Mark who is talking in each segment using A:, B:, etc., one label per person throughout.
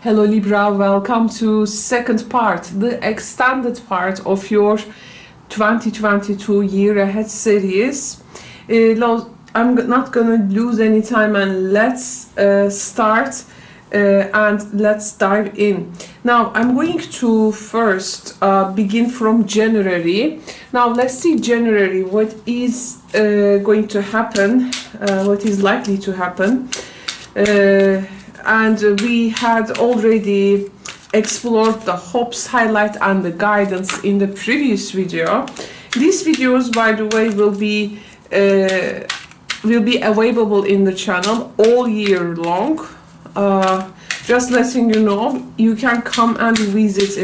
A: Hello Libra, welcome to second part, the extended part of your 2022 year ahead series. I'm not gonna lose any time and let's start and let's dive in. Now I'm going to first begin from January. Now let's see January, what is going to happen, what is likely to happen. And we had already explored the hopes, highlight and the guidance in the previous video. These videos, by the way, will be available in the channel all year long. Just letting you know, you can come and visit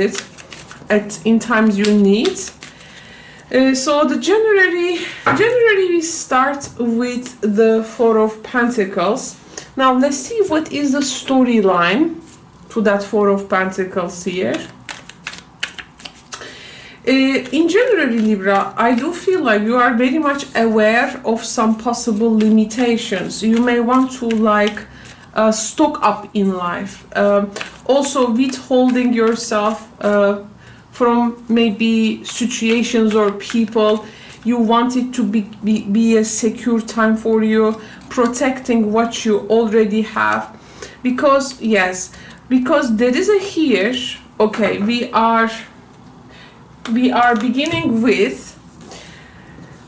A: it in times you need. So the January we start with the Four of Pentacles. Now let's see what is the storyline to that Four of Pentacles here. In January, Libra, I do feel like you are very much aware of some possible limitations. You may want to stock up in life. Also withholding yourself from maybe situations or people. You want it to be a secure time for you, protecting what you already have. Because, yes, because there is a here, okay, we are beginning with,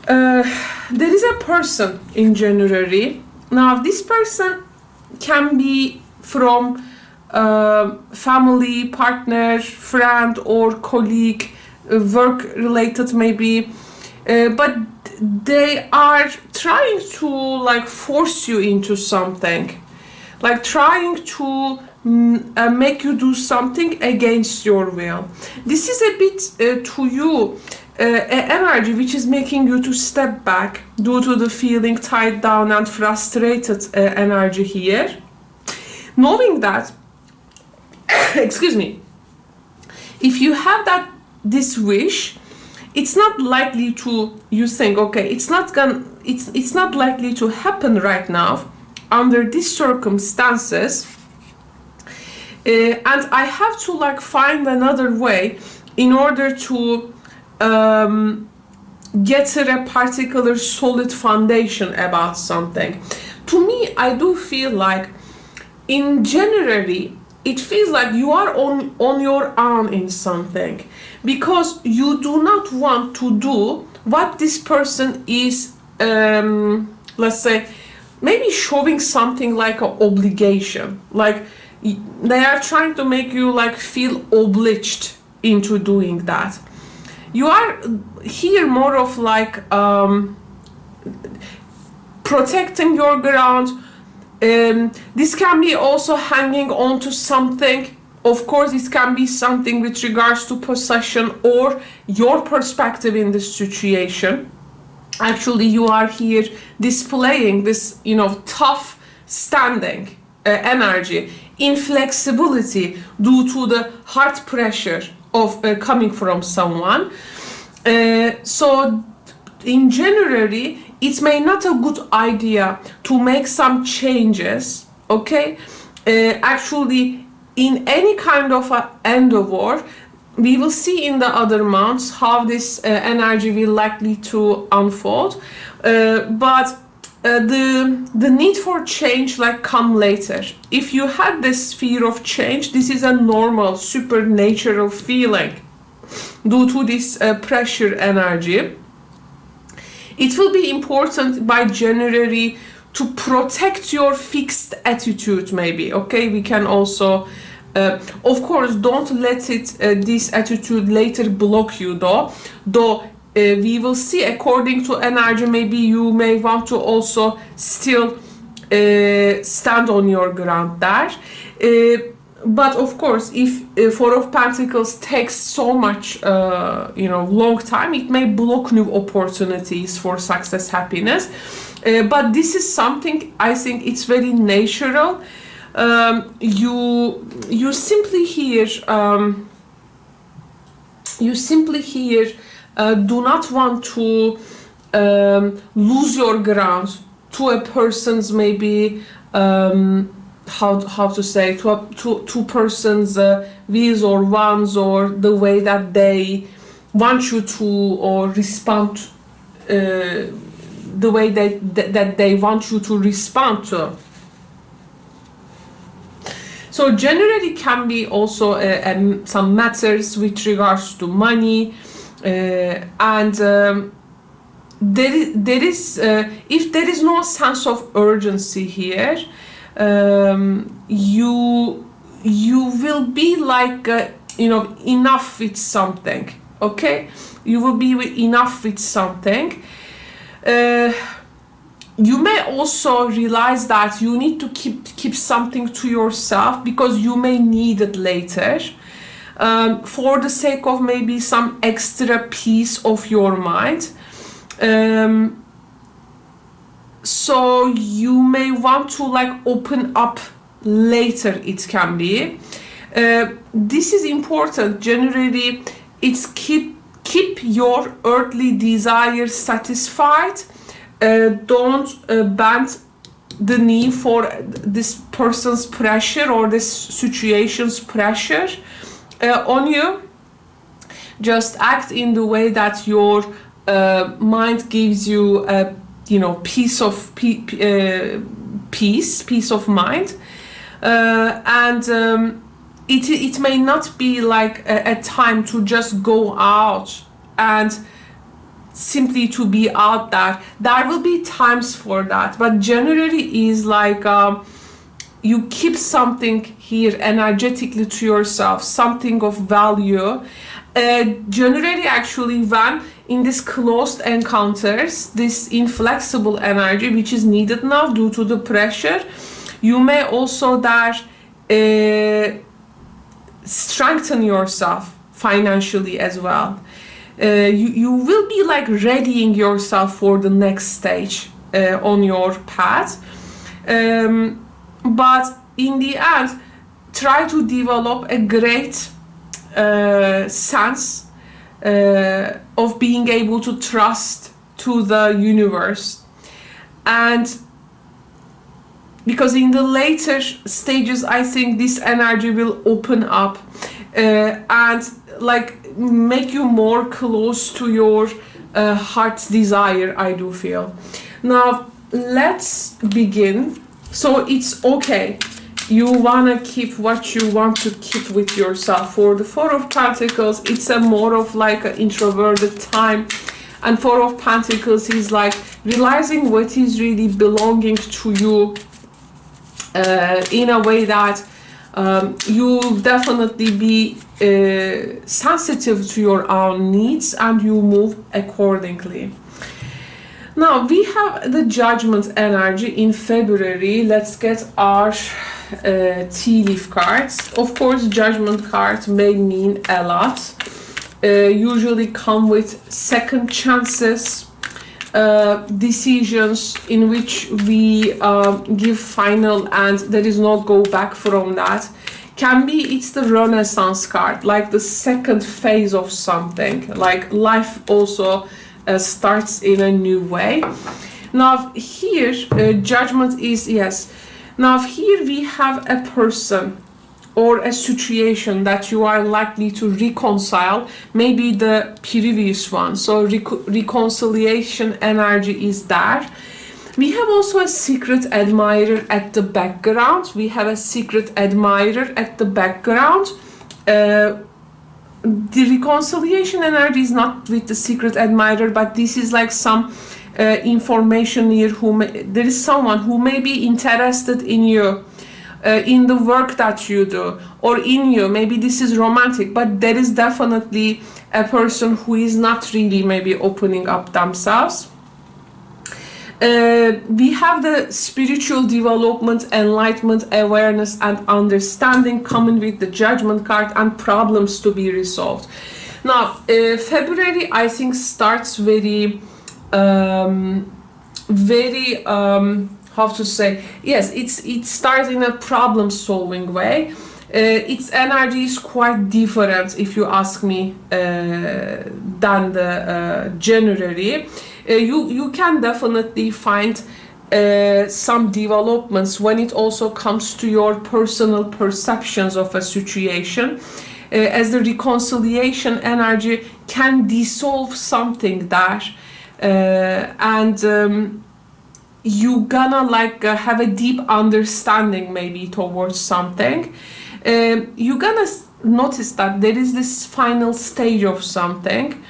A: there is a person in January. Now, this person can be from family, partner, friend, or colleague, work-related maybe. But they are trying to force you into something, trying to make you do something against your will. This is a bit to you energy which is making you to step back due to the feeling tied down and frustrated energy here. Knowing that, excuse me, if you have this wish, it's not likely to, you think, okay, it's not likely to happen right now under these circumstances, and I have to find another way in order to get to a particular solid foundation about something. To me, I do feel like in January, it feels like you are on your own in something, because you do not want to do what this person is, let's say, maybe showing something like an obligation. They are trying to make you feel obliged into doing that. You are here more of protecting your ground. This can be also hanging on to something. Of course, it can be something with regards to possession or your perspective in this situation. Actually, you are here displaying this, tough standing energy, inflexibility due to the hard pressure of coming from someone. So in January, it may not a good idea to make some changes, okay? Actually, in any kind of endeavor, we will see in the other months how this energy will likely to unfold. But the need for change come later. If you had this fear of change, this is a normal, supernatural feeling due to this pressure energy. It will be important by January to protect your fixed attitude, maybe, okay? We can also, of course, don't let this attitude later block you, though. We will see, according to energy, maybe you may want to also still stand on your ground there. But of course, if Four of Pentacles takes so much, long time, it may block new opportunities for success, happiness. But this is something, I think it's very natural. You simply here, do not want to lose your ground to a person's maybe how to say, two persons views or wants, or the way that they want you to or respond, the way that they want you to respond to. So generally can be also some matters with regards to money, and there is if there is no sense of urgency here, you will be like enough with something. Okay, you will be enough with something. You may also realize that you need to keep something to yourself because you may need it later, for the sake of maybe some extra peace of your mind. So you may want to like open up later, it can be. This is important. Generally, it's keep your earthly desires satisfied. Don't bend the knee for this person's pressure or this situation's pressure on you. Just act in the way that your mind gives you peace of mind, and it may not be like a time to just go out and simply to be out there. There will be times for that, but generally is like you keep something here energetically to yourself, something of value. Generally, actually, when in these closed encounters, this inflexible energy which is needed now due to the pressure, you may also there strengthen yourself financially as well. You will be like readying yourself for the next stage on your path, but in the end, try to develop a great sense of being able to trust to the universe. And because in the later stages, I think this energy will open up and like make you more close to your heart's desire, I do feel. Now let's begin. So it's okay, you want to keep what you want to keep with yourself. For the Four of Pentacles, it's a more of like an introverted time, and Four of Pentacles is like realizing what is really belonging to you, in a way that you definitely be sensitive to your own needs and you move accordingly. Now we have the Judgment energy in February. Let's get our tea leaf cards. Of course, Judgment cards may mean a lot. Usually come with second chances, decisions in which we give final and there is no go back from that. Can be it's the Renaissance card, like the second phase of something, like life also starts in a new way. Now here Judgment is yes. Now here we have a person or a situation that you are likely to reconcile, maybe the previous one. So reconciliation energy is there. We have also a secret admirer at the background. We have a secret admirer at the background. The reconciliation energy is not with the secret admirer, but this is like some information here. There is someone who may be interested in you, in the work that you do, or in you. Maybe this is romantic, but there is definitely a person who is not really maybe opening up themselves. We have the spiritual development, enlightenment, awareness and understanding coming with the Judgment card, and problems to be resolved. Now February I think starts very how to say, yes, it starts in a problem solving way. Its energy is quite different, if you ask me, than the January. You can definitely find some developments when it also comes to your personal perceptions of a situation, as the reconciliation energy can dissolve something there, and you gonna like have a deep understanding maybe towards something. You gonna notice that there is this final stage of something,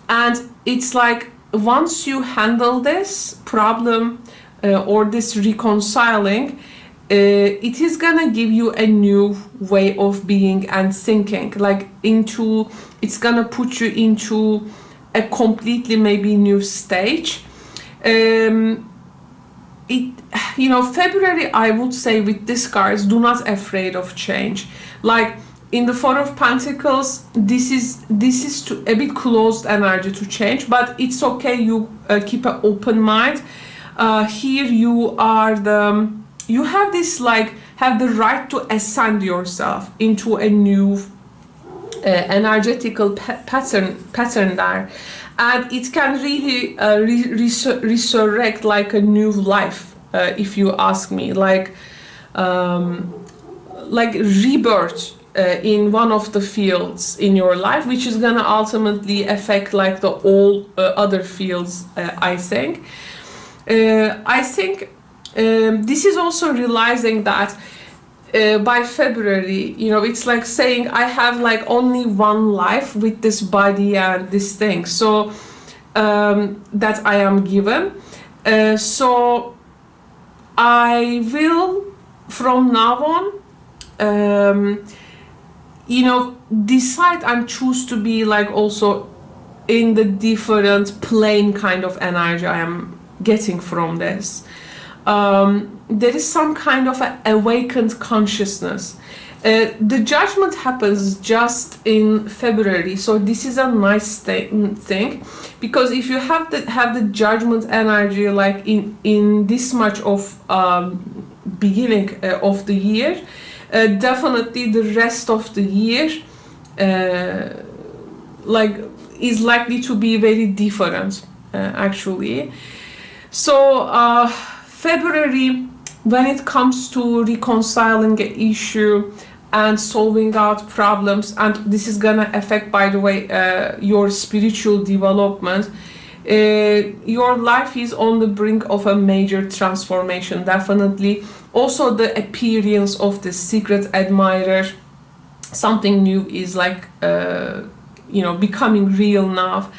A: and it's like once you handle this problem or this reconciling, it is gonna give you a new way of being and thinking, like it's gonna put you into a completely maybe new stage. February, I would say with this cards, do not afraid of change. Like in the Four of Pentacles, this is a bit closed energy to change, but it's okay. You keep an open mind. Here you have this like have the right to ascend yourself into a new energetical pattern there, and it can really resurrect like a new life, if you ask me, like rebirth in one of the fields in your life, which is gonna ultimately affect like the all other fields. I think this is also realizing that by February, it's like saying I have like only one life with this body and this thing, so that I am given. So I will from now on, decide and choose to be like also in the different plane kind of energy I am getting from this. There is some kind of an awakened consciousness. The judgment happens just in February, so this is a nice thing, because if you have the judgment energy like in this much of beginning of the year, definitely the rest of the year is likely to be very different, actually. So February, when it comes to reconciling an issue and solving out problems, and this is gonna affect, by the way, your spiritual development, your life is on the brink of a major transformation, definitely. Also the appearance of the secret admirer, something new is like becoming real now.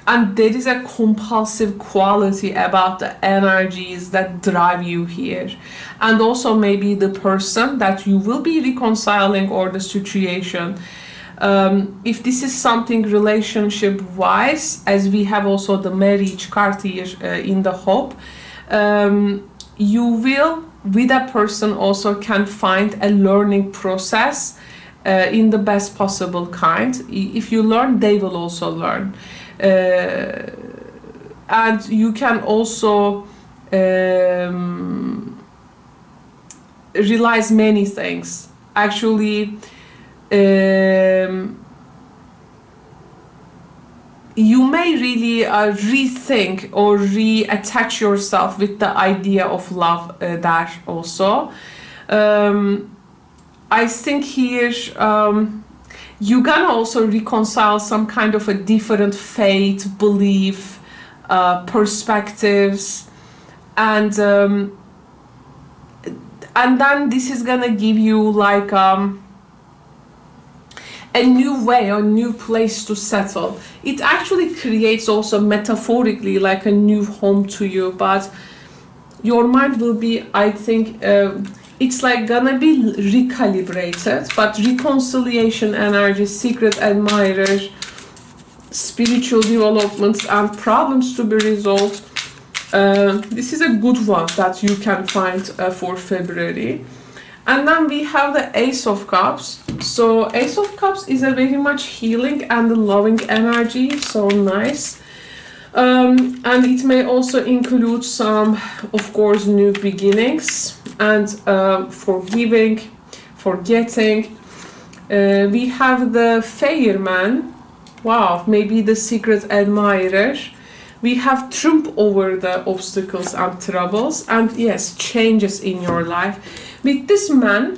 A: And there is a compulsive quality about the energies that drive you here, and also maybe the person that you will be reconciling or the situation. If this is something relationship wise, as we have also the marriage card here in the hope, you will with a person also can find a learning process in the best possible kind. If you learn, they will also learn. And you can also realize many things. Actually, you may really rethink or reattach yourself with the idea of love there also. I think here you can also reconcile some kind of a different faith, belief, perspectives, and then this is gonna give you like a new way, a new place to settle. It actually creates also metaphorically like a new home to you, but your mind will be, I think, it's like gonna be recalibrated, but reconciliation energy, secret admirer, spiritual developments and problems to be resolved. This is a good one that you can find for February. And then we have the Ace of Cups. So Ace of Cups is a very much healing and loving energy, so nice. And it may also include some, of course, new beginnings and forgiving, forgetting. We have the Fireman. Wow, maybe the secret admirer. We have triumph over the obstacles and troubles, and yes, changes in your life. With this man,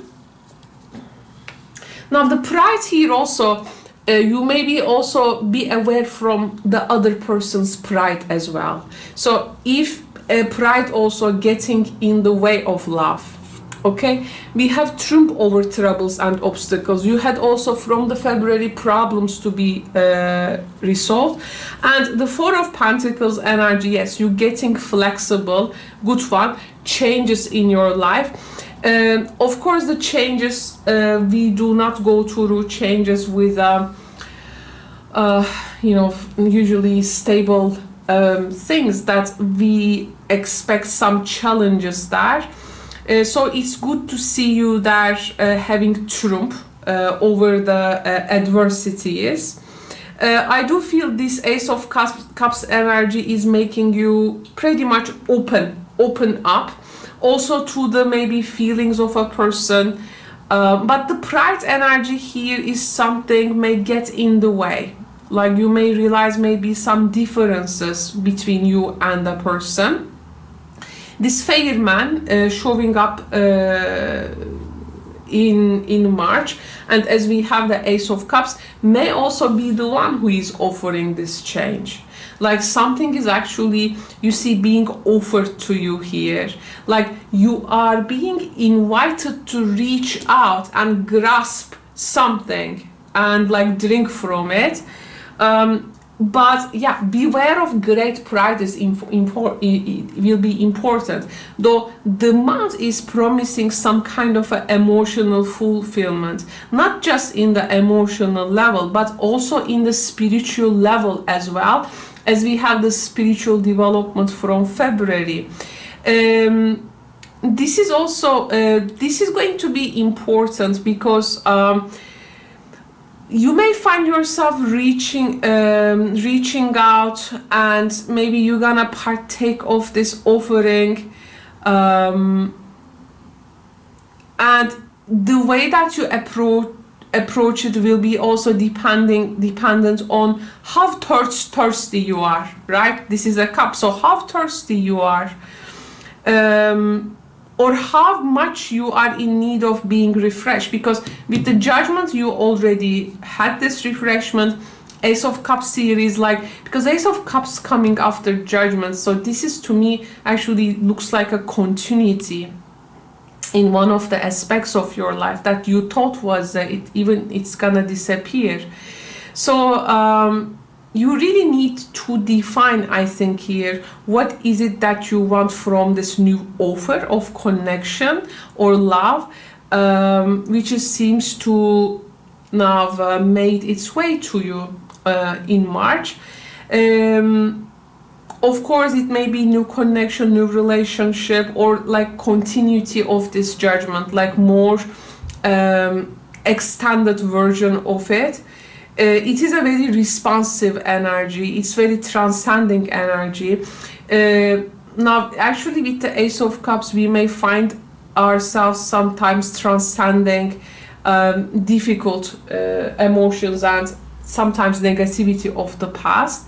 A: now the pride here also, you maybe also be aware from the other person's pride as well. So if pride also getting in the way of love, okay, we have triumph over troubles and obstacles. You had also from the February problems to be resolved, and the Four of Pentacles energy, yes, you're getting flexible, good one, changes in your life. Of course, the changes, we do not go through changes with, you know, usually stable things, that we expect some challenges there. So it's good to see you there having triumph over the adversities. I do feel this Ace of Cups energy is making you pretty much open up. Also to the maybe feelings of a person, but the pride energy here is something may get in the way. Like you may realize maybe some differences between you and the person. This fireman showing up in March, and as we have the Ace of Cups, may also be the one who is offering this change. Like something is actually, you see, being offered to you here. Like you are being invited to reach out and grasp something and like drink from it. But yeah, beware of great pride is it will be important. Though the month is promising some kind of an emotional fulfillment, not just in the emotional level, but also in the spiritual level as well, as we have the spiritual development from February. This is also, this is going to be important because you may find yourself reaching out, and maybe you're gonna partake of this offering, and the way that you approach it will be also dependent on how thirsty you are, right? This is a cup, so how thirsty you are, or how much you are in need of being refreshed, because with the Judgment you already had this refreshment. Ace of Cups series, like, because Ace of Cups coming after Judgment, so this is, to me, actually looks like a continuity in one of the aspects of your life that you thought was it's gonna disappear. So you really need to define, I think, here, what is it that you want from this new offer of connection or love, which seems to now have made its way to you in March. Of course, it may be new connection, new relationship, or like continuity of this Judgment, like more extended version of it. It is a very responsive energy. It's very transcending energy. Now, actually, with the Ace of Cups, we may find ourselves sometimes transcending difficult emotions and sometimes negativity of the past.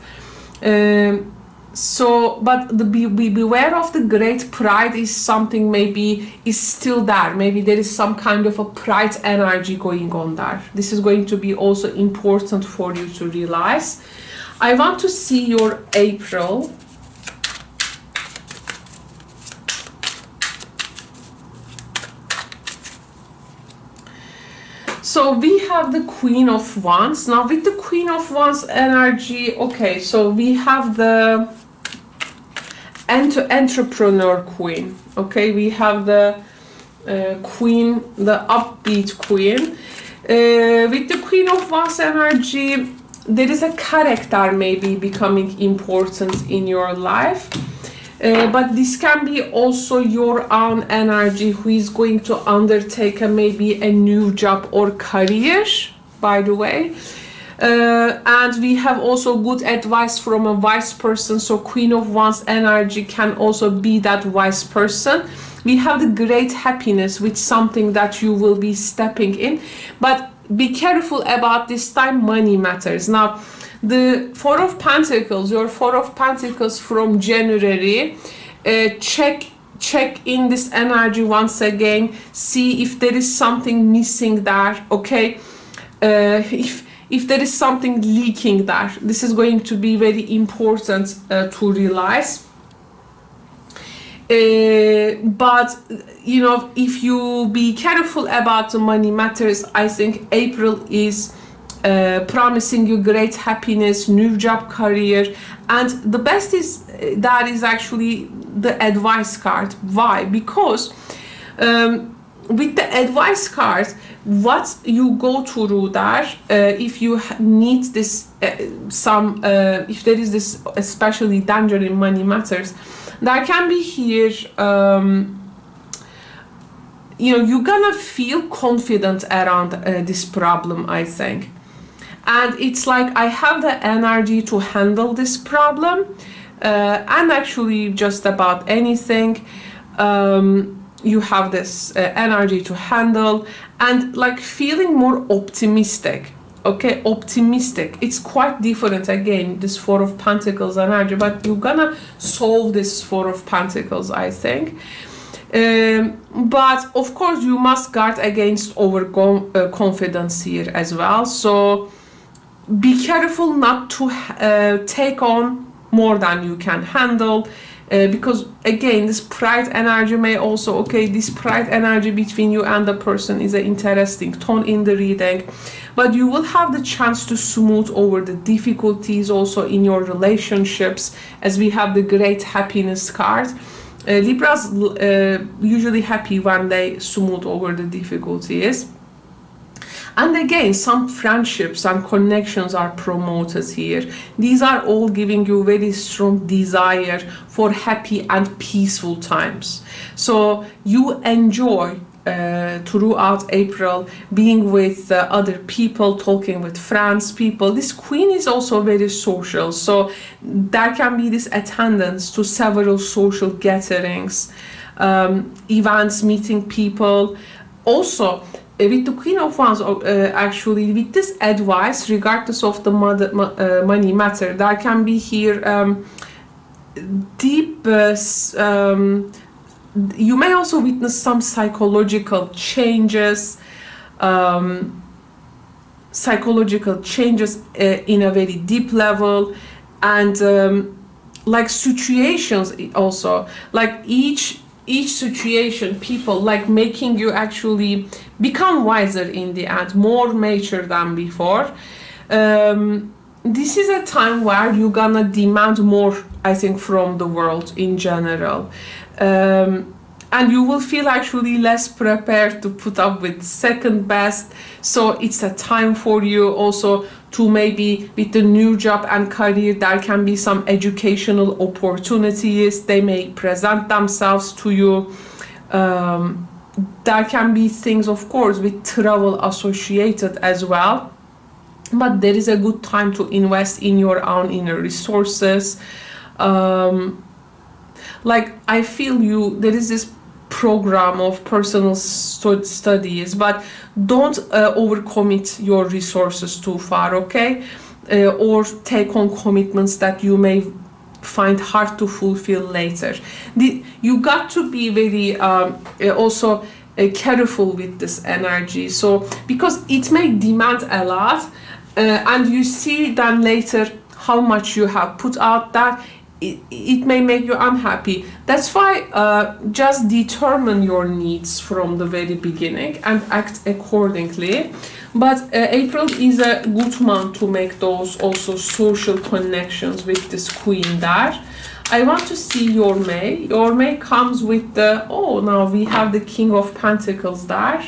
A: So, but beware of the great pride is something maybe is still there. Maybe there is some kind of a pride energy going on there. This is going to be also important for you to realize. I want to see your April. So we have the Queen of Wands. Now with the Queen of Wands energy, okay, so we have the entrepreneur queen. Okay, we have the queen, the upbeat queen. With the Queen of Wands energy, there is a character maybe becoming important in your life. But this can be also your own energy who is going to undertake maybe a new job or career, by the way. And we have also good advice from a wise person. So Queen of Wands energy can also be that wise person. We have the great happiness with something that you will be stepping in. But be careful about this time, money matters. Now, The Four of Pentacles, your Four of Pentacles from January, check in this energy once again, see if there is something missing there, okay? If there is something leaking there, this is going to be very important to realize. But you know, if you be careful about the money matters, I think April is promising you great happiness, new job, career, and the best is that is actually the advice card. Why? Because with the advice card, what you go through there, if you need this if there is this especially danger in money matters, there can be here you know, you're gonna feel confident around this problem, I think. And it's like, I have the energy to handle this problem, and actually just about anything. You have this energy to handle, and like feeling more optimistic. Okay, optimistic. It's quite different again, this Four of Pentacles energy, but you're gonna solve this Four of Pentacles, I think. But of course you must guard against overconfidence here as well. So be careful not to take on more than you can handle. Because again, this pride energy may also, okay, this pride energy between you and the person is an interesting tone in the reading, but you will have the chance to smooth over the difficulties also in your relationships, as we have the great happiness card. Libras usually happy when they smooth over the difficulties. And again, some friendships and connections are promoted here. These are all giving you very strong desire for happy and peaceful times. So you enjoy throughout April being with other people, talking with friends, people. This Queen is also very social. So there can be this attendance to several social gatherings, events, meeting people. Also, with the Queen of Wands, actually, with this advice, regardless of the money matter, there can be here deep, you may also witness some psychological changes, in a very deep level, and like situations also, like each situation, people like making you actually become wiser in the end, more mature than before. This is a time where you're gonna demand more, I think, from the world in general. And you will feel actually less prepared to put up with second best. So it's a time for you also to maybe with the new job and career, there can be some educational opportunities. They may present themselves to you. There can be things, of course, with travel associated as well. But there is a good time to invest in your own inner resources. Like I feel there is this program of personal studies, but don't overcommit your resources too far, okay? Or take on commitments that you may find hard to fulfill later. You got to be very also careful with this energy, so because it may demand a lot, and you see then later how much you have put out that it may make you unhappy. That's why just determine your needs from the very beginning and act accordingly. But April is a good month to make those also social connections with this Queen there. I want to see your May. Your May comes with the, now we have the King of Pentacles there.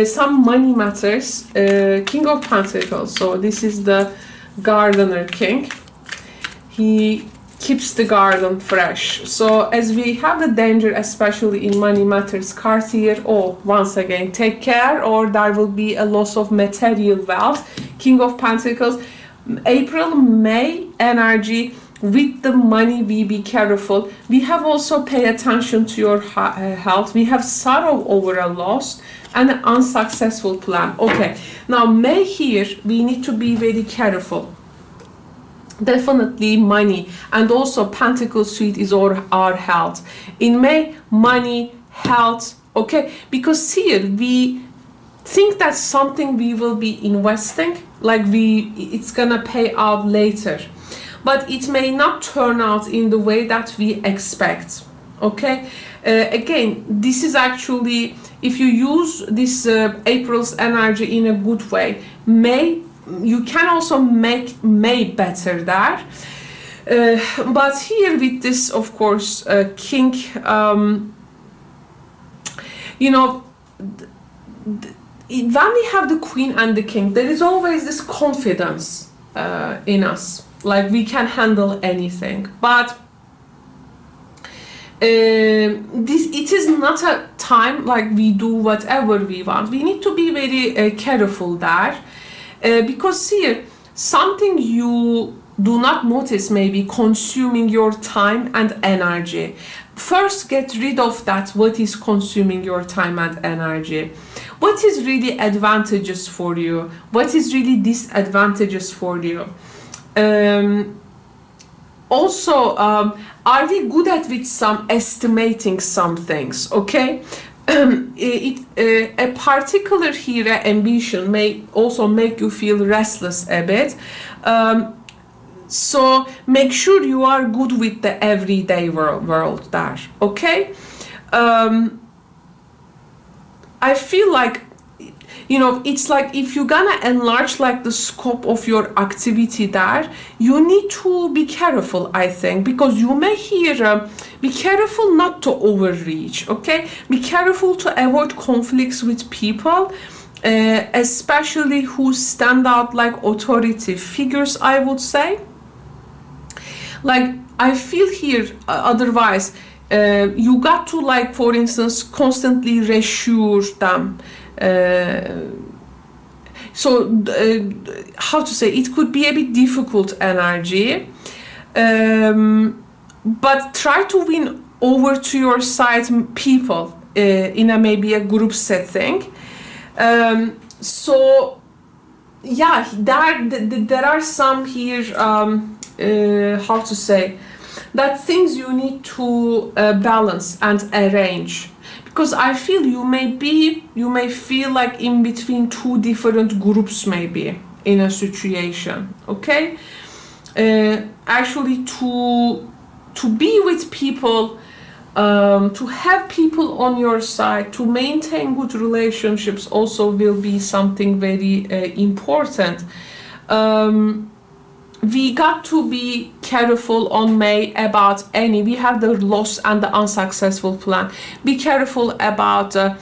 A: Some money matters. King of Pentacles. So this is the gardener king. He keeps the garden fresh. So as we have the danger, especially in money matters card here, once again, take care or there will be a loss of material wealth. King of Pentacles. April, May energy. With the money, we be careful. We have also pay attention to your health. We have sorrow over a loss and an unsuccessful plan. Okay, now May here, we need to be very careful. definitely money, and also Pentacle suit is our health. In May, money, health, okay, because here we think that's something we will be investing, like it's gonna pay out later, but it may not turn out in the way that we expect. Okay, again, this is actually, if you use this April's energy in a good way, May, you can also make May better there. But here with this, of course, king, you know, when we have the queen and the king, there is always this confidence in us, like we can handle anything. But it is not a time like we do whatever we want. We need to be very careful there, because here something you do not notice may be consuming your time and energy. First, get rid of that. What is consuming your time and energy? What is really advantageous for you? What is really disadvantageous for you? Also, are we good at with some estimating some things? Okay, a particular here ambition may also make you feel restless a bit. So make sure you are good with the everyday world there. Okay, I feel like, you know, it's like if you're gonna enlarge like the scope of your activity there, you need to be careful, I think, because you may hear, be careful not to overreach, okay? Be careful to avoid conflicts with people, especially who stand out like authority figures, I would say. Like, I feel here, otherwise, you got to, like, for instance, constantly reassure them. How to say, it could be a bit difficult energy, but try to win over to your side people in a maybe a group setting. So yeah, there are some here, how to say, that things you need to balance and arrange, because I feel you may feel like in between two different groups maybe in a situation. Okay, actually to be with people, to have people on your side, to maintain good relationships also will be something very important. We got to be careful on May about we have the loss and the unsuccessful plan. Be careful about an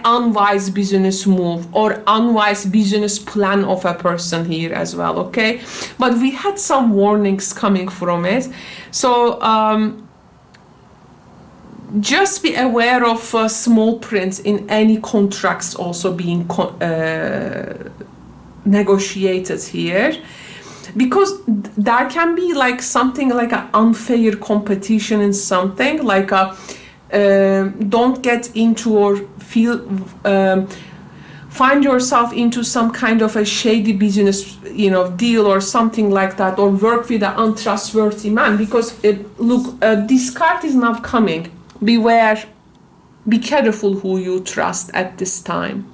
A: unwise business move or unwise business plan of a person here as well, okay? But we had some warnings coming from it. So just be aware of small print in any contracts also being negotiated here, because there can be like something like an unfair competition in something, like don't get into or feel find yourself into some kind of a shady business, you know, deal or something like that, or work with an untrustworthy man, because look, this card is not coming. Beware, be careful who you trust at this time.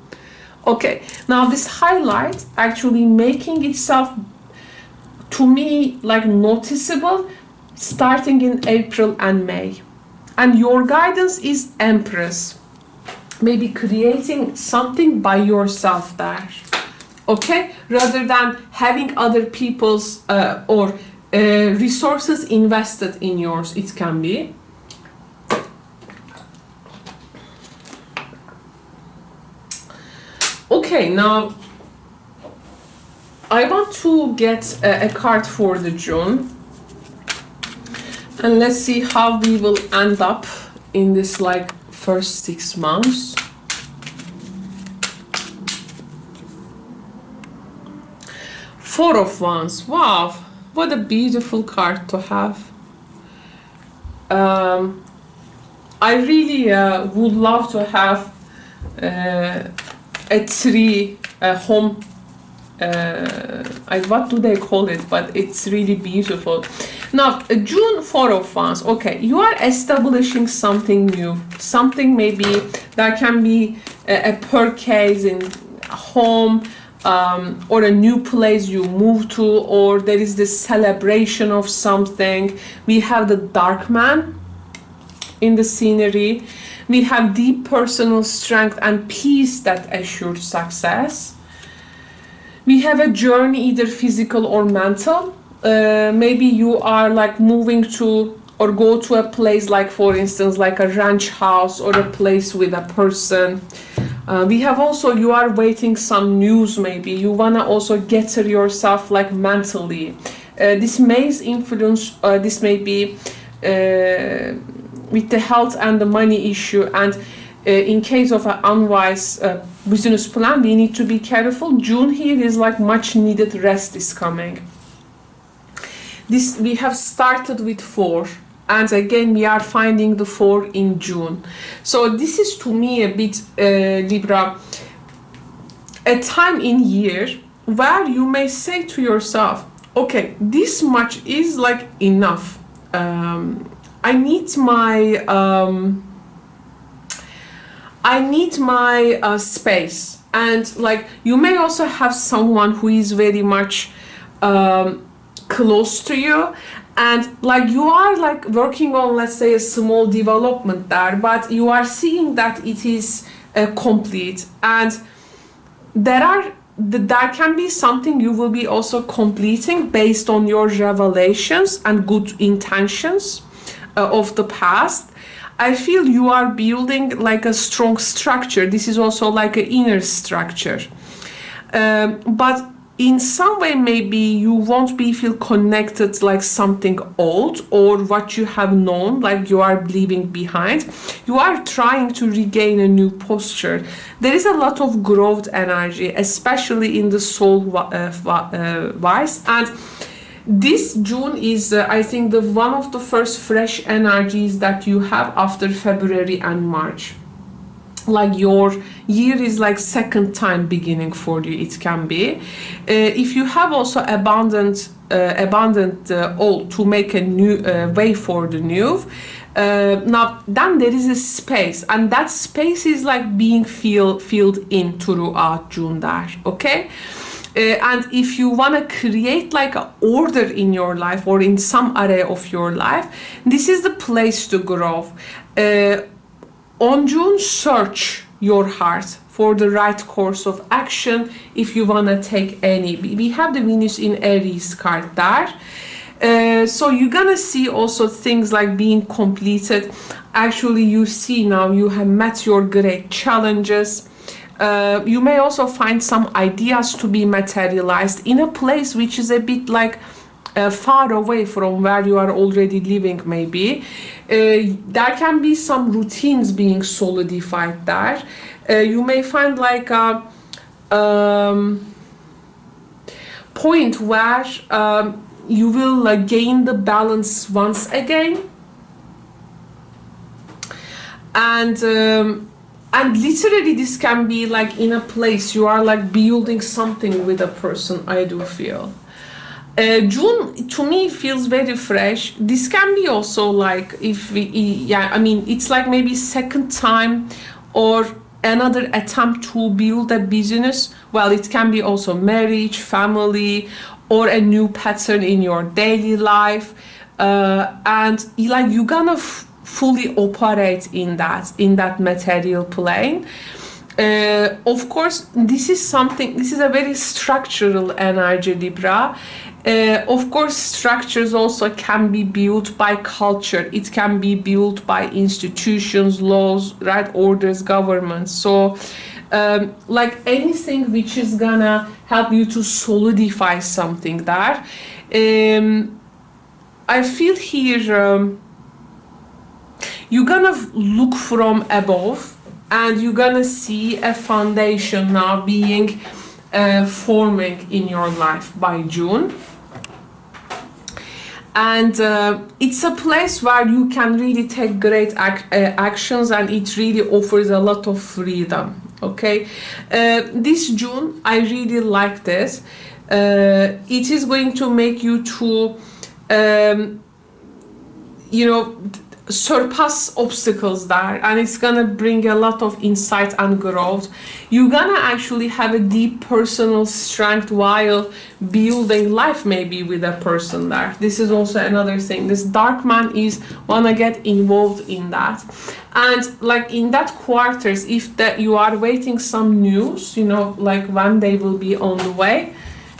A: Okay, now this highlight actually making itself to me like noticeable starting in April and May. And your guidance is Empress. Maybe creating something by yourself there. Okay, rather than having other people's or resources invested in yours, it can be. Okay, now I want to get a card for the June, and let's see how we will end up in this like first 6 months. Four of Wands. Wow, what a beautiful card to have. I really would love to have a tree, a home what do they call it, but it's really beautiful. Now June, Four of Wands. Okay, you are establishing something new, something maybe that can be a purchase in home, or a new place you move to, or there is this celebration of something. We have the Dark Man in the scenery. We have deep personal strength and peace that assures success. We have a journey, either physical or mental. Maybe you are like moving to or go to a place, like for instance like a ranch house or a place with a person. We have also, you are waiting some news, maybe you wanna also get yourself like mentally. This may influence, this may be with the health and the money issue, and in case of an unwise business plan, we need to be careful. June here is like much needed rest is coming. This, we have started with 4, and again we are finding the 4 in June. So this is to me a bit, Libra, a time in year where you may say to yourself, okay, this much is like enough. I need my space. And like you may also have someone who is very much close to you, and like you are like working on, let's say, a small development there, but you are seeing that it is complete, and there can be something you will be also completing based on your revelations and good intentions of the past. I feel you are building like a strong structure. This is also like an inner structure, but in some way maybe you won't feel connected like something old or what you have known, like you are leaving behind. You are trying to regain a new posture. There is a lot of growth energy, especially in the soul wise, and this June is I think the one of the first fresh energies that you have after February and March. Like your year is like second time beginning for you, it can be. If you have also abundant old to make a new way for the new, now then there is a space, and that space is like being filled in throughout June there, okay? And if you want to create like an order in your life or in some area of your life, this is the place to grow. On June, search your heart for the right course of action if you want to take any. We have the Venus in Aries card there. So you're gonna see also things like being completed. Actually, you see now you have met your great challenges. You may also find some ideas to be materialized in a place which is a bit like far away from where you are already living, maybe. There can be some routines being solidified there. You may find like a point where you will gain the balance once again. And literally this can be like in a place you are like building something with a person, I do feel. June to me feels very fresh. This can be also like if we, yeah, I mean it's like maybe second time or another attempt to build a business. Well, it can be also marriage, family, or a new pattern in your daily life, and like you're gonna fully operate in that material plane. Of course, this is a very structural energy, Libra. Of course, structures also can be built by culture. It can be built by institutions, laws, right, orders, governments. So like anything which is gonna help you to solidify something there. I feel here you're gonna look from above and you're gonna see a foundation now being forming in your life by June. And it's a place where you can really take great actions, and it really offers a lot of freedom. Okay, this June I really like this. It is going to make you to you know, surpass obstacles there, and it's gonna bring a lot of insight and growth. You're gonna actually have a deep personal strength while building life maybe with a person there. This is also another thing. This dark man is wanna get involved in that. And like in that quarters, if that you are waiting some news, you know, like when they will be on the way,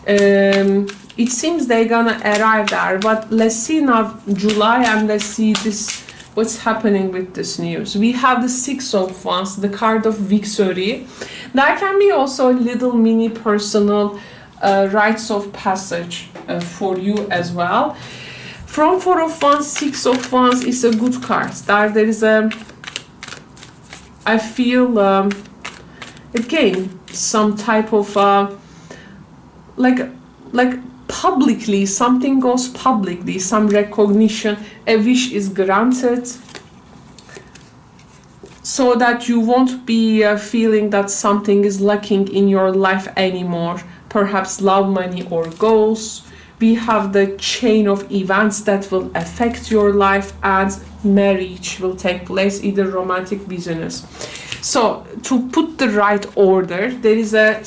A: it seems they're gonna arrive there. But let's see now July, and let's see this, what's happening with this news. We have the Six of Wands, the card of victory. There can be also a little mini personal rites of passage for you as well. From Four of Wands, Six of Wands is a good card. There is a, I feel again some type of like publicly, something goes publicly, some recognition, a wish is granted, so that you won't be feeling that something is lacking in your life anymore, perhaps love, money, or goals. We have the chain of events that will affect your life, and marriage will take place, either romantic, business. So to put the right order, there is a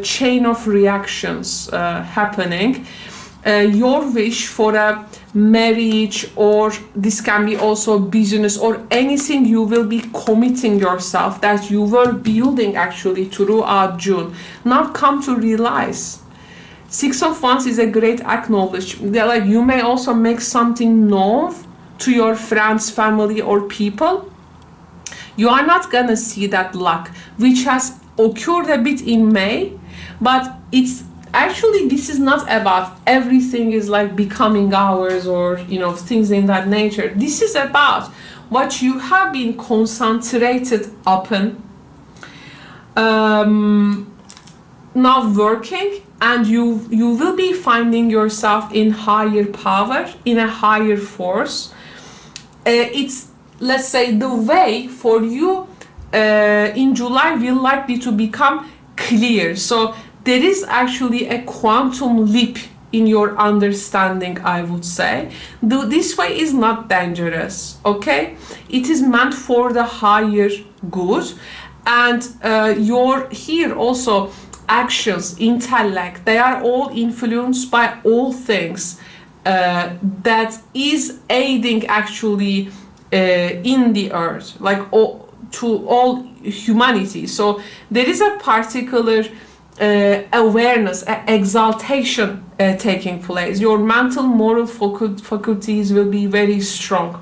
A: chain of reactions happening. Your wish for a marriage, or this can be also business, or anything you will be committing yourself, that you were building actually throughout June, now come to realize. Six of Wands is a great acknowledgement. Like you may also make something known to your friends, family, or people. You are not gonna see that luck, which has occurred a bit in May, but it's actually, this is not about everything is like becoming ours, or you know, things in that nature. This is about what you have been concentrated upon, now working, and you will be finding yourself in higher power, in a higher force. It's, let's say, the way for you in July will likely to become clear. So there is actually a quantum leap in your understanding, I would say. This way is not dangerous, okay? It is meant for the higher good. And your here also actions, intellect, they are all influenced by all things that is aiding actually in the earth, like to all humanity. So there is a particular awareness, exaltation taking place. Your mental, moral faculties will be very strong.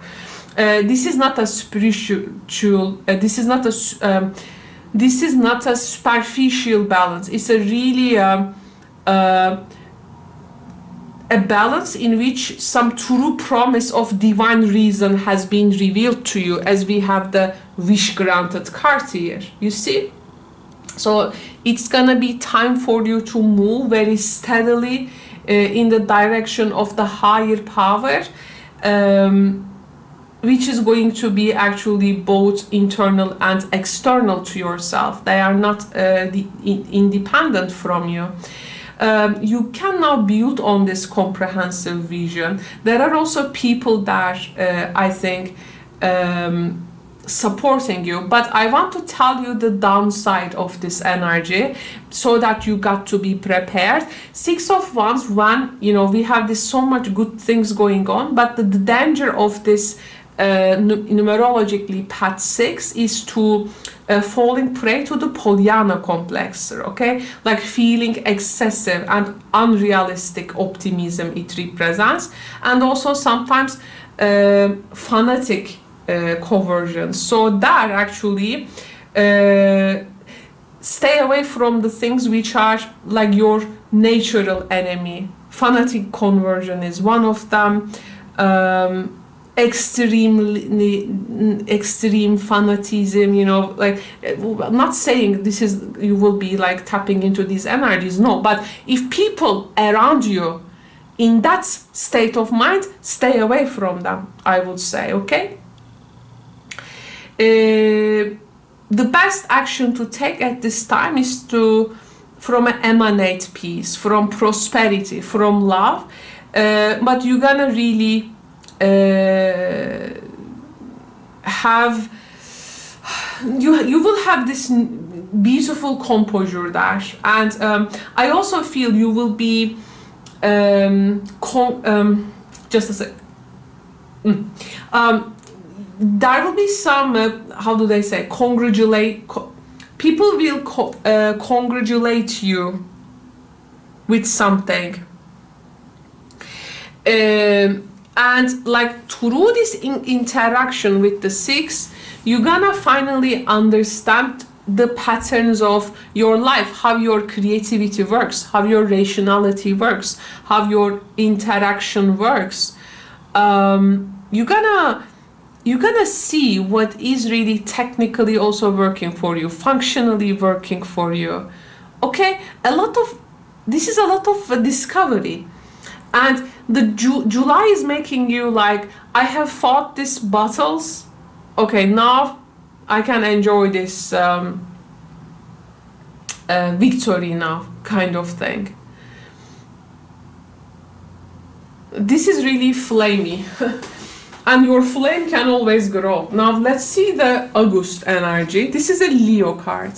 A: This is not a spiritual. This is not a superficial balance. It's a really a balance in which some true promise of divine reason has been revealed to you, as we have the wish granted card here. You see? So it's gonna be time for you to move very steadily in the direction of the higher power, which is going to be actually both internal and external to yourself. They are not independent from you. You can now build on this comprehensive vision. There are also people that I think supporting you, but I want to tell you the downside of this energy, so that you got to be prepared. Six of Wands, when you know we have this so much good things going on, but the danger of this numerologically path 6 is to falling prey to the Pollyanna complex, okay? Like feeling excessive and unrealistic optimism it represents, and also sometimes fanatic conversion. So that actually stay away from the things which are like your natural enemy. Fanatic conversion is one of them. Extreme fanatism, you know, like, I'm not saying this is, you will be like tapping into these energies, no, but if people around you in that state of mind, stay away from them, I would say, okay? the best action to take at this time is to from an emanate peace, from prosperity, from love, but you're gonna really have you will have this beautiful composure there, and I also feel you will be just a sec. There will be some how do they say, people will congratulate you with something, and like through this interaction with the six, you're gonna finally understand the patterns of your life, how your creativity works, how your rationality works, how your interaction works. You're gonna see what is really technically also working for you, functionally working for you. Okay, this is a lot of discovery, and the July is making you like, I have fought these battles. Okay, now I can enjoy this victory now, kind of thing. This is really flamey. And your flame can always grow. Now let's see the August energy. This is a Leo card.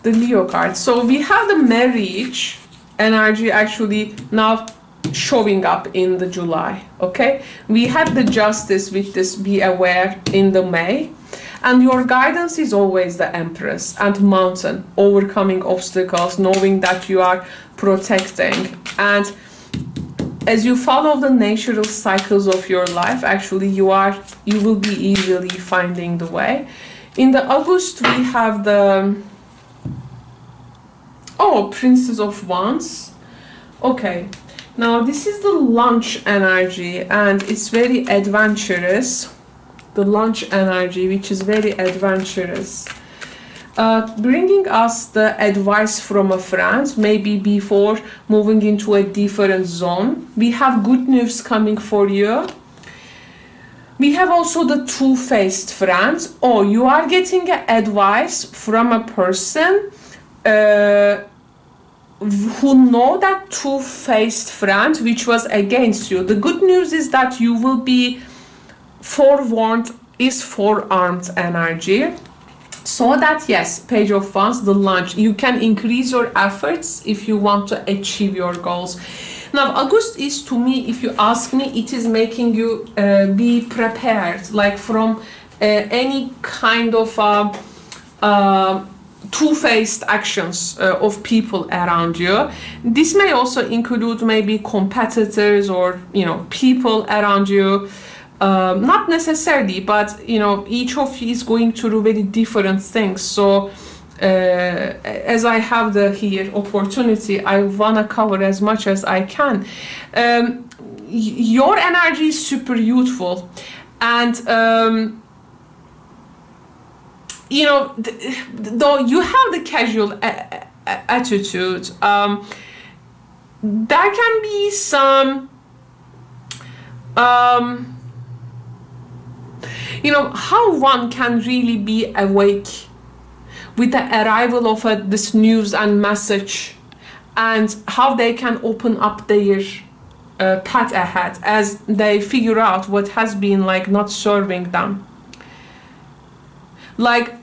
A: The Leo card. So we have the marriage energy actually now showing up in the July, okay? We had the justice with this be aware in the May, and your guidance is always the Empress and mountain, overcoming obstacles, knowing that you are protecting, and as you follow the natural cycles of your life, actually you will be easily finding the way. In the August we have the Princess of Wands. Okay, now this is the launch energy, and it's very adventurous. The launch energy, which is very adventurous, bringing us the advice from a friend, maybe before moving into a different zone. We have good news coming for you. We have also the two-faced friend. Oh, you are getting advice from a person who know that two-faced friend which was against you. The good news is that you will be forewarned, is forearmed energy. So that, yes, Page of Wands, the launch, you can increase your efforts if you want to achieve your goals. Now, August is, to me, if you ask me, it is making you be prepared, like from any kind of two-faced actions of people around you. This may also include maybe competitors or, people around you. Not necessarily, but each of you is going through very different things. So as I have the here opportunity, I want to cover as much as I can. Your energy is super youthful, and though you have the casual attitude, there can be some how one can really be awake with the arrival of this news and message, and how they can open up their path ahead as they figure out what has been like not serving them. Like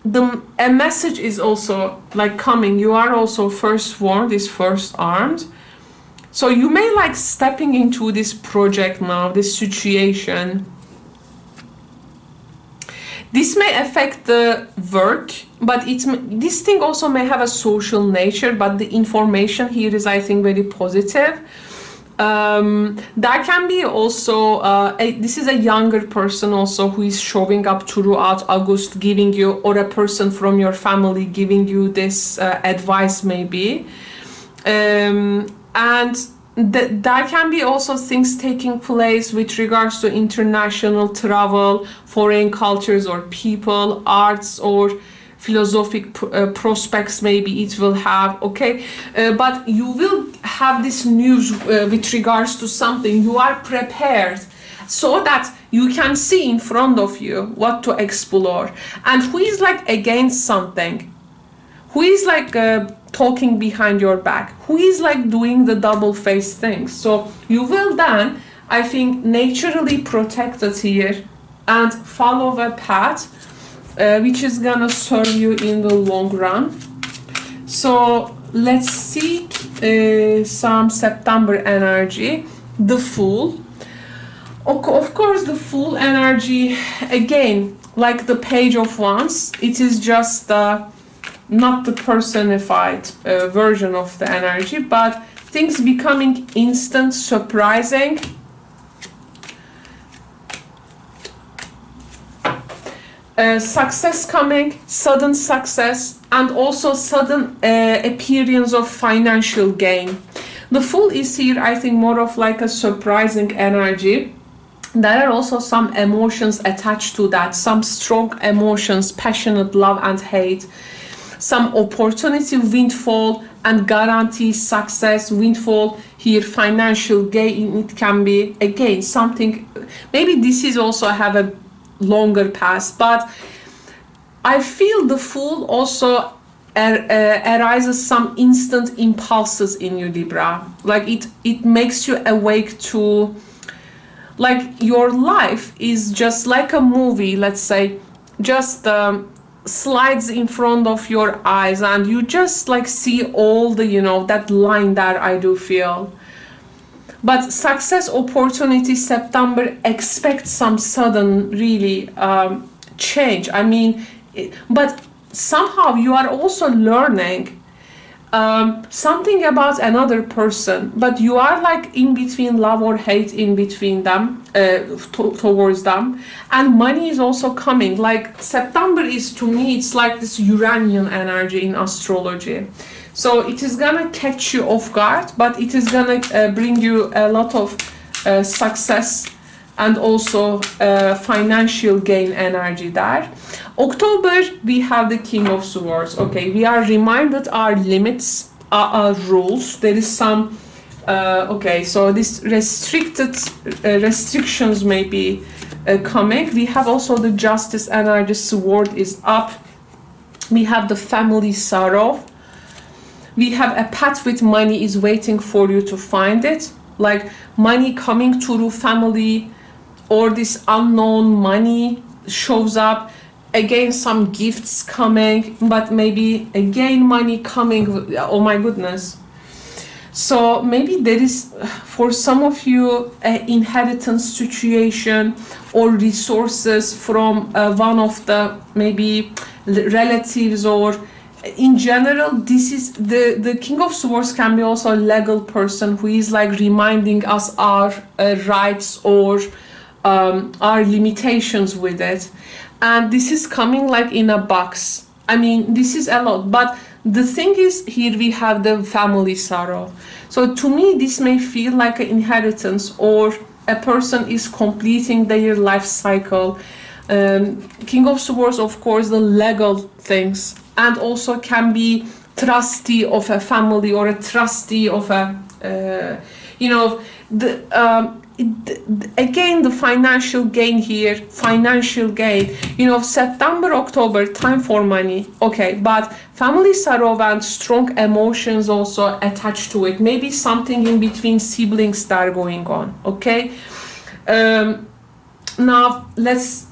A: a message is also like coming. You are also first warned, is first armed. So you may like stepping into this project now, this situation. This may affect the work, but this thing also may have a social nature, but the information here is, I think, very positive. There can be also, this is a younger person also who is showing up throughout August, giving you, or a person from your family giving you this advice maybe. And there can be also things taking place with regards to international travel, foreign cultures or people, arts or philosophic prospects maybe it will have, okay? But you will have this news with regards to something. You are prepared so that you can see in front of you what to explore, and who is like against something, who is like talking behind your back, who is like doing the double-faced things. So you will then, I think, naturally protect it here and follow a path which is gonna serve you in the long run. So let's see some September energy. The Fool. Of course, the Fool energy, again, like the Page of Wands, it is just not the personified version of the energy, but things becoming instant, surprising. Success coming, sudden success, and also sudden appearance of financial gain. The Fool is here, I think, more of like a surprising energy. There are also some emotions attached to that, some strong emotions, passionate love and hate, some opportunity, windfall, and guarantee success. Windfall here, financial gain. It can be, again, something, maybe this is also have a longer past, but I feel the Fool also arises some instant impulses in you, Libra. Like it makes you awake to, like, your life is just like a movie, let's say, just slides in front of your eyes, and you just like see all the, you know, that line that I do feel. But success, opportunity, September, expect some sudden, really change. I mean, but somehow you are also learning something about another person, but you are like in between love or hate in between them, towards them. And money is also coming. Like September is, to me, it's like this Uranian energy in astrology. So it is gonna catch you off guard, but it is gonna bring you a lot of success and also financial gain energy there. October, we have the King of Swords. Okay, we are reminded our limits, our rules. There is some, okay, so this restrictions may be coming. We have also the Justice energy, Sword is up. We have the Family Sorrow. We have a path with money is waiting for you to find it. Like money coming through family, or this unknown money shows up. Again, some gifts coming, but maybe again money coming. Oh my goodness. So maybe there is, for some of you, an inheritance situation or resources from one of the maybe relatives, or in general, this is the King of Swords can be also a legal person who is like reminding us our rights or our limitations with it. And this is coming like in a box. I mean, this is a lot, but the thing is, here we have the Family Sorrow. So to me, this may feel like an inheritance, or a person is completing their life cycle. King of Swords, of course, the legal things, and also can be trustee of a family, or a trustee of a, you know, again, the financial gain here, financial gain, you know, September, October, time for money, okay, but family sorrow and strong emotions also attached to it. Maybe something in between siblings that are going on, okay. Now let's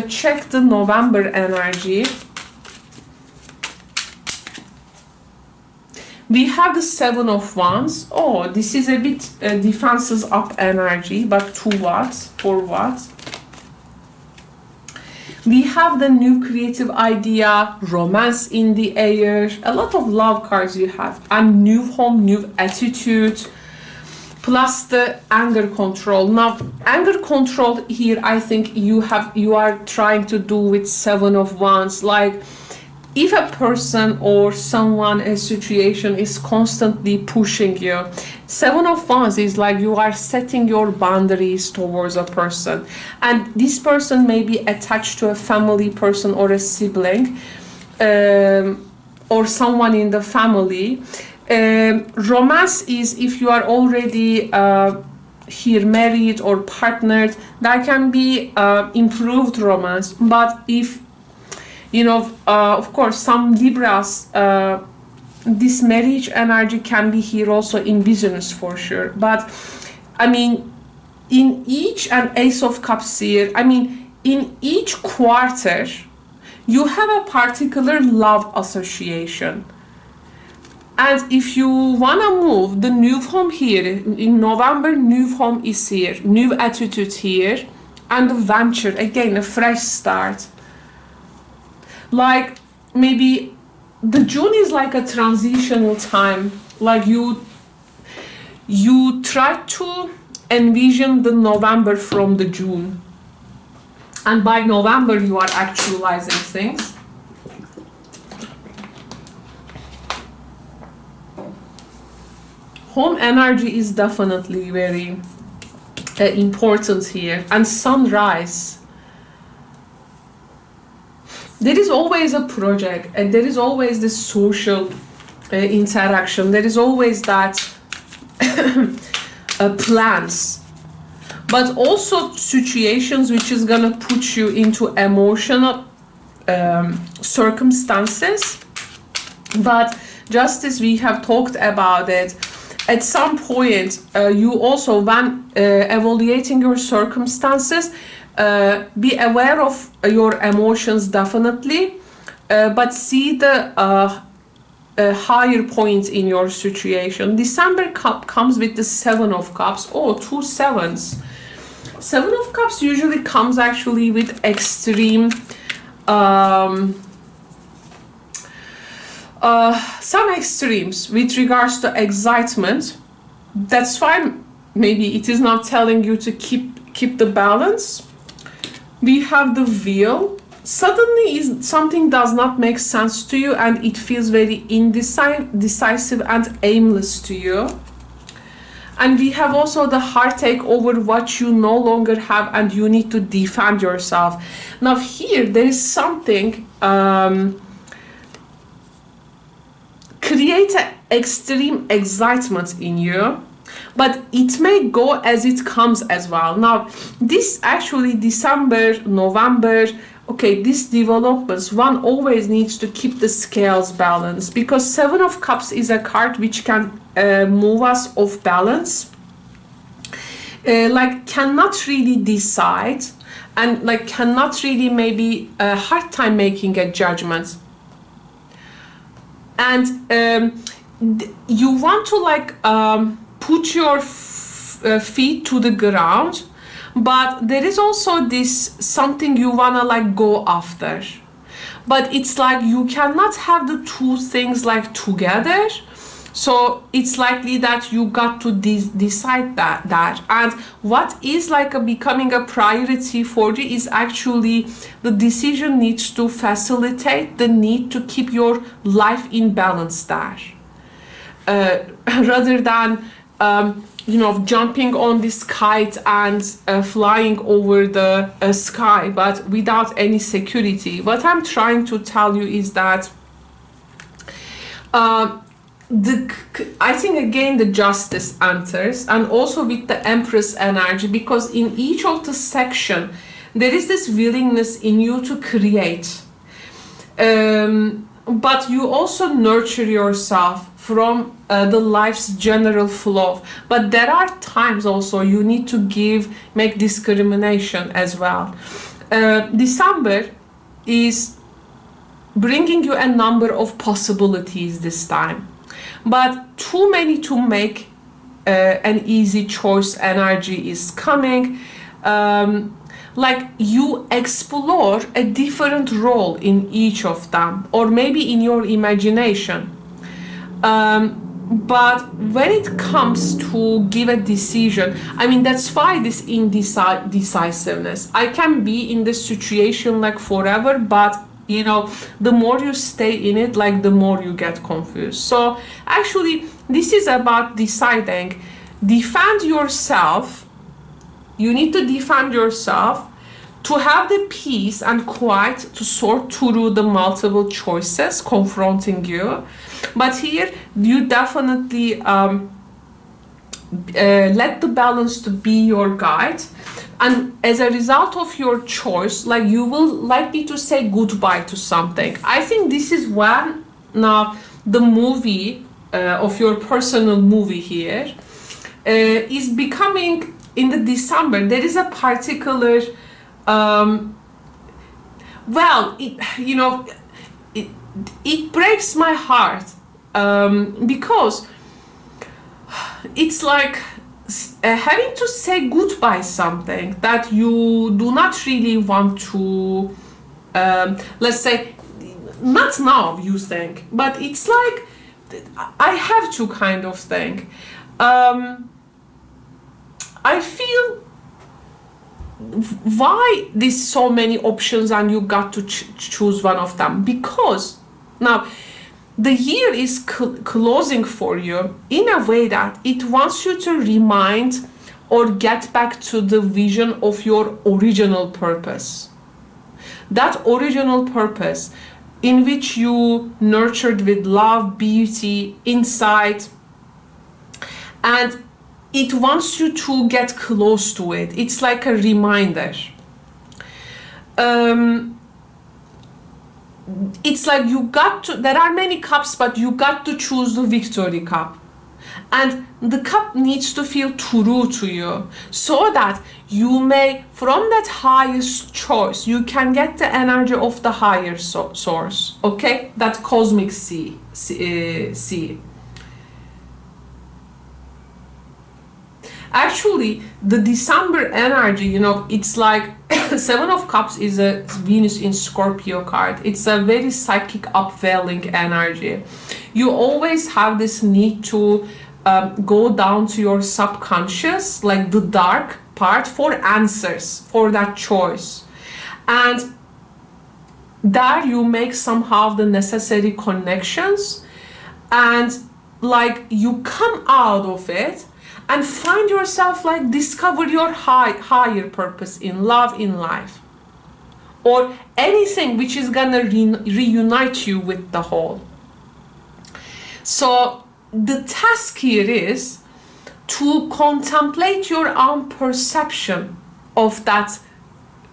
A: check the November energy. We have the Seven of Wands. Oh, this is a bit defenses up energy, but to what? For what? We have the new creative idea, romance in the air, a lot of love cards you have, and new home, new attitude, plus the anger control. Now, anger control here, I think you are trying to do with Seven of Wands, like, if a person or someone, a situation is constantly pushing you, Seven of Wands is like you are setting your boundaries towards a person. And this person may be attached to a family person or a sibling, or someone in the family. Romance is if you are already here married or partnered, that can be improved romance. But if, of course, some Libras, this marriage energy can be here also in business for sure. But I mean, in each, and Ace of Cups here, I mean, in each quarter, you have a particular love association. And if you want to move the new home here, in November, new home is here, new attitude here, and the venture, again, a fresh start. Like, maybe the June is like a transitional time. Like, you try to envision the November from the June. And by November, you are actualizing things. Home energy is definitely very important here. And sunrise. There is always a project, and there is always this social interaction. There is always that plans. But also situations which is gonna put you into emotional circumstances. But just as we have talked about it, at some point, you also, when evaluating your circumstances, be aware of your emotions definitely, but see the higher points in your situation. December comes with the 7 of Cups. Oh, 2 sevens. 7 of Cups usually comes actually with extreme some extremes with regards to excitement. That's fine. Maybe it is not telling you to keep the balance. We have the Wheel. Suddenly something does not make sense to you, and it feels very indecisive and aimless to you. And we have also the heartache over what you no longer have, and you need to defend yourself. Now here there is something create an extreme excitement in you, but it may go as it comes as well. Now this actually December, November, okay, these developments, one always needs to keep the scales balanced, because 7 of Cups is a card which can move us off balance, like cannot really decide, and like cannot really maybe a hard time making a judgment. And you want to like put your feet to the ground, but there is also this something you wanna like go after, but it's like you cannot have the two things like together. So it's likely that you got to decide that. And what is like becoming a priority for you is actually the decision needs to facilitate the need to keep your life in balance there. Rather than, jumping on this kite and flying over the sky, but without any security. What I'm trying to tell you is that I think again the Justice enters, and also with the Empress energy, because in each of the section there is this willingness in you to create, but you also nurture yourself from the life's general flow. But there are times also you need to make discrimination as well. December is bringing you a number of possibilities this time, but too many to make an easy choice energy is coming. Like you explore a different role in each of them, or maybe in your imagination. But when it comes to give a decision, I mean, that's why this indecisiveness. I can be in this situation like forever, but the more you stay in it, like the more you get confused. So actually this is about deciding. Defend yourself. You need to defend yourself to have the peace and quiet to sort through the multiple choices confronting you. But here you definitely let the balance to be your guide, and as a result of your choice, like you will likely to say goodbye to something. I think this is when now the movie of your personal movie here is becoming in the December. There is a particular well, it breaks my heart because it's like having to say goodbye something that you do not really want to, let's say, not now you think, but it's like I have to kind of thing. I feel why there's so many options and you got to choose one of them, because now the year is closing for you in a way that it wants you to remind or get back to the vision of your original purpose. That original purpose in which you nurtured with love, beauty, insight, and it wants you to get close to it. It's like a reminder. It's like you got to, there are many cups, but you got to choose the victory cup. And the cup needs to feel true to you so that you may, from that highest choice, you can get the energy of the higher source, okay? That cosmic sea. Actually, the December energy, it's like Seven of Cups is a Venus in Scorpio card. It's a very psychic upwelling energy. You always have this need to go down to your subconscious, like the dark part, for answers, for that choice. And there you make somehow the necessary connections, and like you come out of it and find yourself, like discover your higher purpose in love, in life, or anything which is gonna reunite you with the whole. So the task here is to contemplate your own perception of that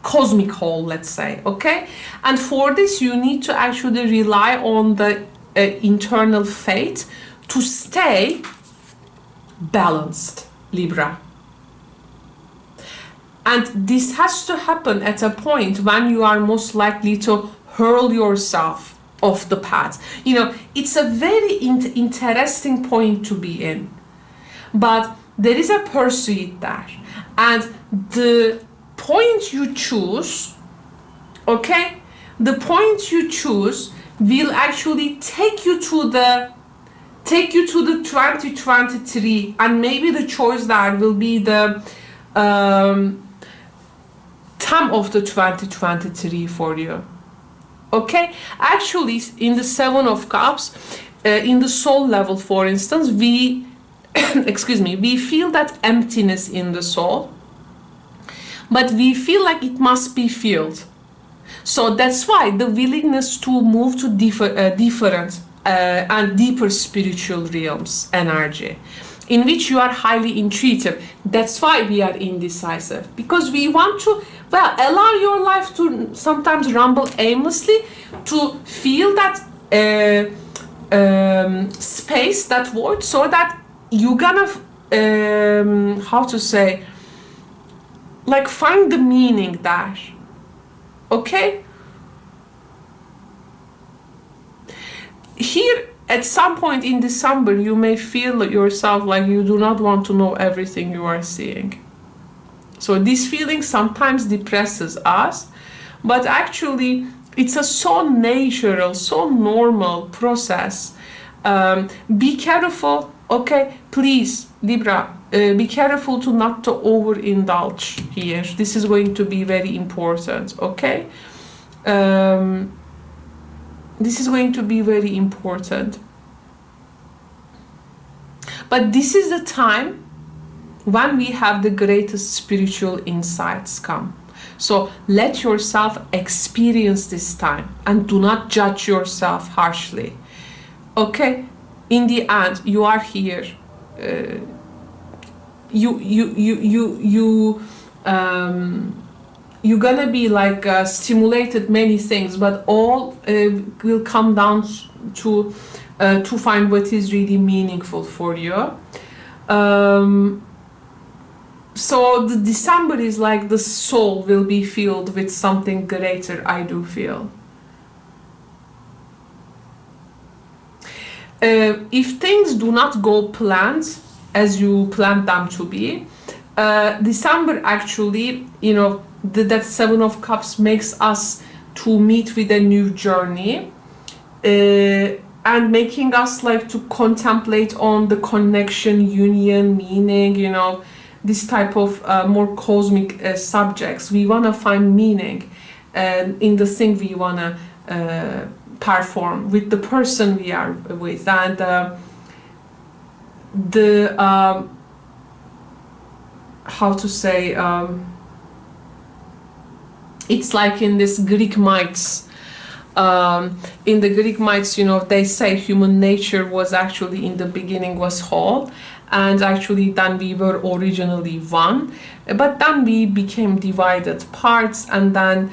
A: cosmic whole, let's say, okay? And for this you need to actually rely on the internal faith to stay balanced, Libra. And this has to happen at a point when you are most likely to hurl yourself off the path. It's a very interesting point to be in, but there is a pursuit there, and the point you choose, okay, the point you choose will actually take you to the 2023, and maybe the choice there will be the time of the 2023 for you. Okay, actually, in the Seven of Cups, in the soul level, for instance, we we feel that emptiness in the soul, but we feel like it must be filled. So that's why the willingness to move to different and deeper spiritual realms energy, in which you are highly intuitive. That's why we are indecisive, because we want to, allow your life to sometimes rumble aimlessly, to feel that space, that void, so that you're gonna how to say, like, find the meaning there, okay? Here, at some point in December, you may feel yourself like you do not want to know everything you are seeing. So this feeling sometimes depresses us, but actually it's a so natural, so normal process. Be careful, okay? Please, Libra, be careful to not to overindulge here. This is going to be very important, okay? This is going to be very important. But this is the time when we have the greatest spiritual insights come. So let yourself experience this time and do not judge yourself harshly. Okay? In the end, you are here you're gonna be like stimulated many things, but all will come down to find what is really meaningful for you. So the December is like the soul will be filled with something greater, I do feel. If things do not go planned as you planned them to be, December actually, you know, that Seven of Cups makes us to meet with a new journey, and making us like to contemplate on the connection, union, meaning, you know, this type of more cosmic subjects. We want to find meaning in the thing we want to perform with the person we are with, and the how to say, it's like in this Greek myths. In the Greek myths, you know, they say human nature was actually in the beginning was whole, and actually then we were originally one, but then we became divided parts, and then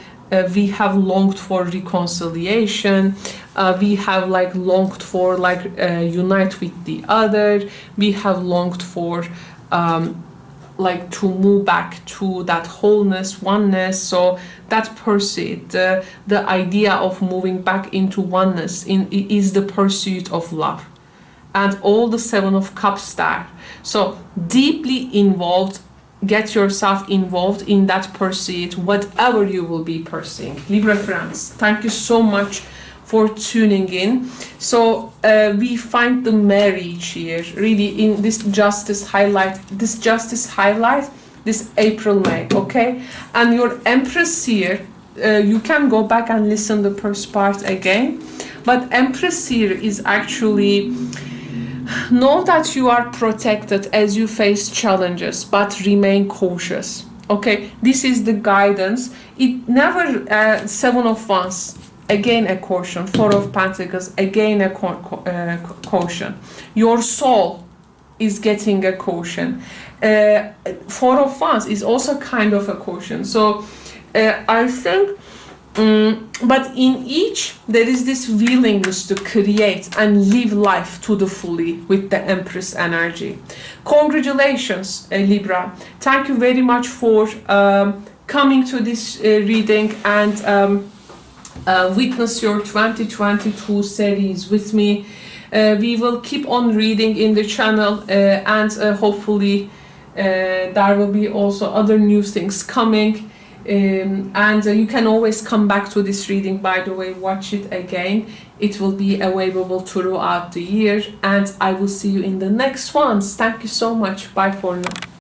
A: we have longed for reconciliation, we have like longed for like unite with the other, we have longed for like to move back to that wholeness, oneness. So that pursuit, the idea of moving back into oneness is the pursuit of love. And all the Seven of Cups there. So deeply involved, get yourself involved in that pursuit, whatever you will be pursuing. Libra friends, thank you so much for tuning in. So we find the marriage here really in this justice highlight, this April, May, okay? And your Empress here, you can go back and listen the first part again, but Empress here is actually, know that you are protected as you face challenges, but remain cautious, okay? This is the guidance. It never, Seven of Wands, again a caution. Four of Pentacles, again a caution. Your soul is getting a caution. Four of Wands is also kind of a caution. So I think, but in each there is this willingness to create and live life to the fully with the Empress energy. Congratulations, Libra. Thank you very much for coming to this reading and witness your 2022 series with me. We will keep on reading in the channel, and hopefully there will be also other new things coming, and you can always come back to this reading, by the way, watch it again. It will be available throughout the year, and I will see you in the next ones. Thank you so much. Bye for now.